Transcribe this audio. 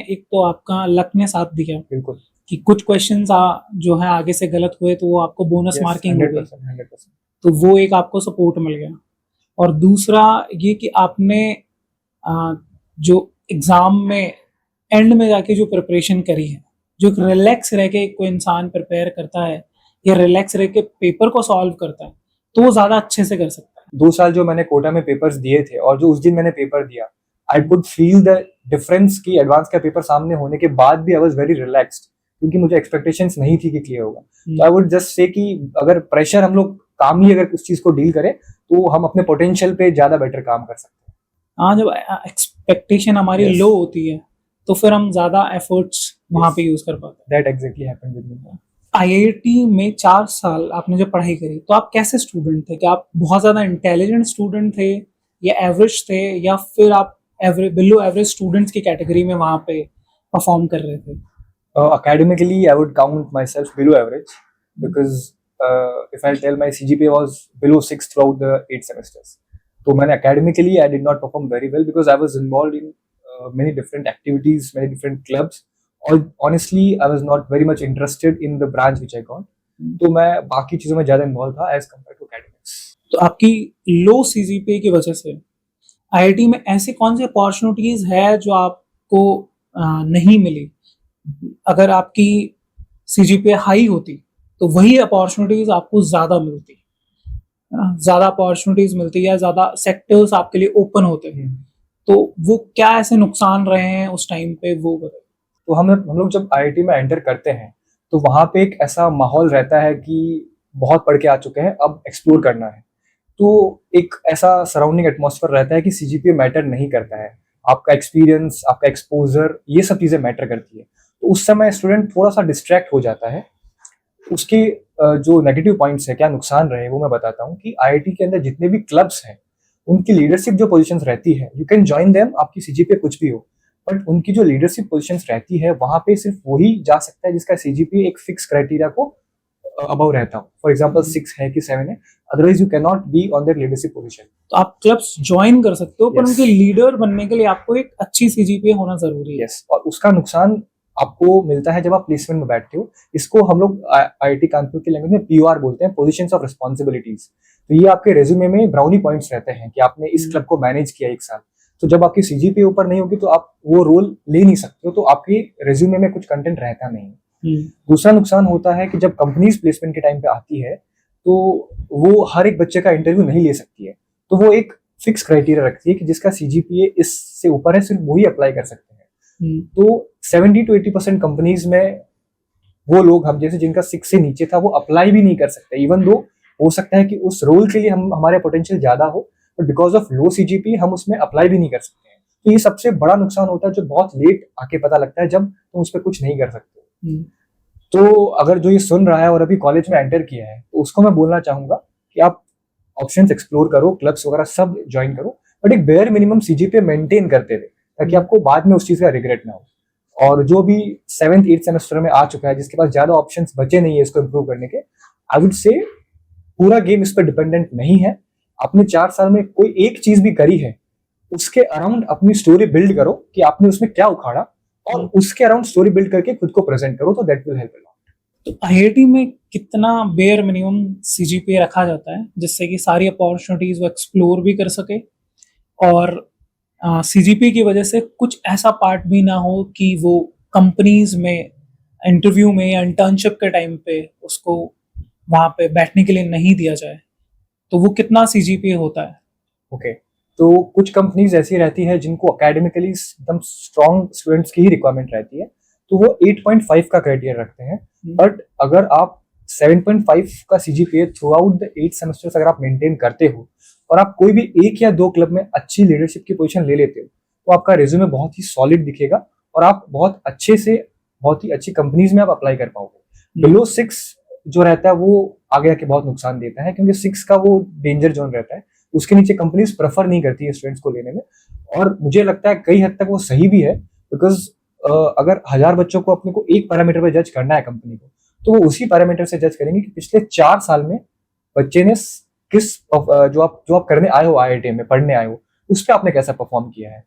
एक तो आपका लक ने साथ दिया बिल्कुल। कि कुछ क्वेश्चंस जो है आगे से गलत हुए तो वो आपको बोनस मार्किंग हो गई, 100%। तो वो एक आपको सपोर्ट मिल गया। और दूसरा ये कि आपने जो एग्जाम में एंड में जाके जो प्रिपरेशन करी है, जो रिलैक्स रह के कोई इंसान प्रिपेयर करता है या रिलैक्स रह के पेपर को सॉल्व करता है तो वो ज्यादा अच्छे से कर सकता है। 2 साल जो मैंने कोटा में पेपर्स दिए थे और जो उस दिन मैंने पेपर दिया, I could feel the difference की एडवांस का पेपर सामने होने के बाद भी आई वाज वेरी रिलैक्स्ड, क्योंकि मुझे एक्सपेक्टेशंस नहीं थी कि क्लियर होगा। तो आई वुड जस्ट से कि अगर प्रेशर हम लोग कामली अगर उस चीज को डील करें तो हम अपने पोटेंशियल पे ज्यादा बेटर काम कर सकते हैं। हाँ, जब एक्सपेक्टेशन हमारी Yes. लो होती है तो फिर हम ज्यादा एफर्ट्स वहां Yes. पे यूज कर पाते हैं। That exactly happened with me. IIT में 4 साल आपने जब पढ़ाई करी तो आप कैसे स्टूडेंट थे? क्या आप बहुत ज्यादा इंटेलिजेंट स्टूडेंट थे या एवरेज थे, या फिर आप एवरेज बिलो एवरेज स्टूडेंट्स की कैटेगरी में वहां पे परफॉर्म कर रहे थे? Academically, I would count myself below average because if I tell my CGPA was below 6 throughout the 8 semesters. So, academically, I did not perform very well because I was involved in many different activities, many different clubs. Or honestly, I was not very much interested in the branch which I got. तो मैं बाकी चीजों में ज्यादा involve था as compare to academics. तो आपकी लो CGPA की वजह से आईआईटी में ऐसी कौन सी अपॉर्चुनिटीज है जो आपको नहीं मिली? अगर आपकी सीजीपीए हाई होती तो वही अपॉर्चुनिटीज आपको ज्यादा मिलती, ज्यादा अपॉर्चुनिटीज मिलती या ज्यादा सेक्टर्स आपके लिए ओपन होते हैं। तो वो क्या ऐसे नुकसान रहे हैं उस टाइम पे, वो बताइए। तो हम लोग जब आईआईटी में एंटर करते हैं तो वहाँ पे एक ऐसा माहौल रहता है कि बहुत पढ़ के आ चुके हैं, अब एक्सप्लोर करना है। तो एक ऐसा सराउंडिंग एटमॉस्फेयर रहता है कि सीजीपीए मैटर नहीं करता है, आपका एक्सपीरियंस, आपका एक्सपोजर, ये सब चीजें मैटर करती है। तो उस समय स्टूडेंट थोड़ा सा डिस्ट्रैक्ट हो जाता है। उसके जो नेगेटिव पॉइंट्स है, क्या नुकसान रहे, वो मैं बताता हूँ कि आईआईटी के अंदर जितने भी क्लब्स हैं उनकी लीडरशिप जो पोजीशंस रहती है, यू कैन ज्वाइन देम, आपकी सीजीपीए कुछ भी हो, बट उनकी जो लीडरशिप पोजीशंस रहती है वहां पे सिर्फ वही जा सकता है जिसका सीजीपीए एक फिक्स क्राइटेरिया को अबव रहता हो। फॉर एग्जांपल 6 है कि 7 है, otherwise you can not be on that leadership position. तो आप क्लब्स ज्वाइन कर सकते हो, पर Yes. उनके लीडर बनने के लिए आपको एक अच्छी सीजीपीए होना जरूरी है। यस, और उसका नुकसान आपको मिलता है जब आप प्लेसमेंट में बैठते हो। इसको हम लोग आईआईटी कानपुर की लैंग्वेज में पीओआर बोलते हैं, पोजीशंस ऑफ रिस्पांसिबिलिटीज। तो ये आपके रेज्यूमे में ब्राउनी पॉइंट्स रहते हैं कि आपने इस क्लब को मैनेज किया 1 साल। तो जब आपकी सीजीपीए ऊपर नहीं होगी तो आप वो रोल ले नहीं सकते हो, तो आपके रेज्यूमे में कुछ कंटेंट रहता नहीं। दूसरा नुकसान होता है कि जब कंपनीज प्लेसमेंट के टाइम पे आती है तो वो हर एक बच्चे का इंटरव्यू नहीं ले सकती है। तो वो एक फिक्स क्राइटेरिया रखती है कि जिसका सीजीपीए इससे ऊपर है सिर्फ वही अप्लाई कर सकते हैं। तो 70 to 80% कंपनीज में वो लोग हम जैसे जिनका 6 से नीचे था वो अप्लाई भी नहीं कर सकते, इवन दो हो सकता है कि उस रोल के लिए हम हमारे पोटेंशियल ज्यादा हो, but because of low CGP हम उसमें अप्लाई भी नहीं कर सकते हैं। तो ये सबसे बड़ा नुकसान होता है जो बहुत लेट आके पता लगता है, जब तुम उस पर कुछ नहीं कर सकते। तो अगर जो ये सुन रहा है और अभी कॉलेज में एंटर किया है तो उसको मैं बोलना चाहूंगा कि आप ऑप्शंस एक्सप्लोर करो, क्लब्स वगैरह सब ज्वाइन करो, बट एक बेयर मिनिमम सीजीपीए मेंटेन करते हुए, ताकि आपको बाद में उस चीज का रिग्रेट ना हो। और जो भी 7th 8th सेमेस्टर में आ चुका है, जिसके पास ज्यादा ऑप्शंस बचे नहीं है इसको इम्प्रूव करने के, आई वुड से पूरा गेम इस पर डिपेंडेंट नहीं है। आपने 4 साल में कोई एक चीज भी करी है, उसके अराउंड अपनी स्टोरी बिल्ड करो कि आपने उसमें क्या उखाड़ा, और उसके अराउंड स्टोरी बिल्ड करके खुद को प्रेजेंट करो, तो that will help a lot. तो आईआईटी में कितना बेयर मिनिमम सीजीपीए रखा जाता है जिससे कि सारी अपॉर्चुनिटीज वो एक्सप्लोर भी कर सके, और सीजीपी की वजह से कुछ ऐसा पार्ट भी ना हो कि वो कंपनीज में इंटरव्यू में या इंटर्नशिप के टाइम पे उसको वहां पे बैठने के लिए नहीं दिया जाए? तो वो कितना सीजीपीए होता है? ओके, तो कुछ कंपनीज ऐसी रहती है जिनको एकेडमिकली एकदम स्ट्रॉन्ग स्टूडेंट्स की ही रिक्वायरमेंट रहती है, तो वो 8.5 का क्राइटेरिया रखते हैं। बट अगर आप 7.5 का CGPA through out the 8 semesters अगर आप मेंटेन करते हो और आप कोई भी 1 या 2 क्लब में अच्छी लीडरशिप की पोजीशन ले लेते हो, तो आपका रिज्यूमे बहुत ही सॉलिड दिखेगा और आप बहुत अच्छे से बहुत ही अच्छी कंपनीज में आप अप्लाई कर पाओगे। बिलो 6 जो रहता है वो आगे आके बहुत नुकसान देता है, क्योंकि 6 का वो डेंजर जोन रहता है, उसके नीचे कंपनीज प्रेफर नहीं करती है स्टूडेंट्स को लेने में। और मुझे लगता है कई हद तक वो सही भी है, बिकॉज अगर 1000 बच्चों को अपने को एक पैरामीटर पे जज करना है कंपनी को, तो वो उसी पैरामीटर से जज करेंगे कि पिछले 4 साल में बच्चे ने किस जो आप करने आए हो आईआईटी में पढ़ने आए हो, उस पर आपने कैसा परफॉर्म किया है।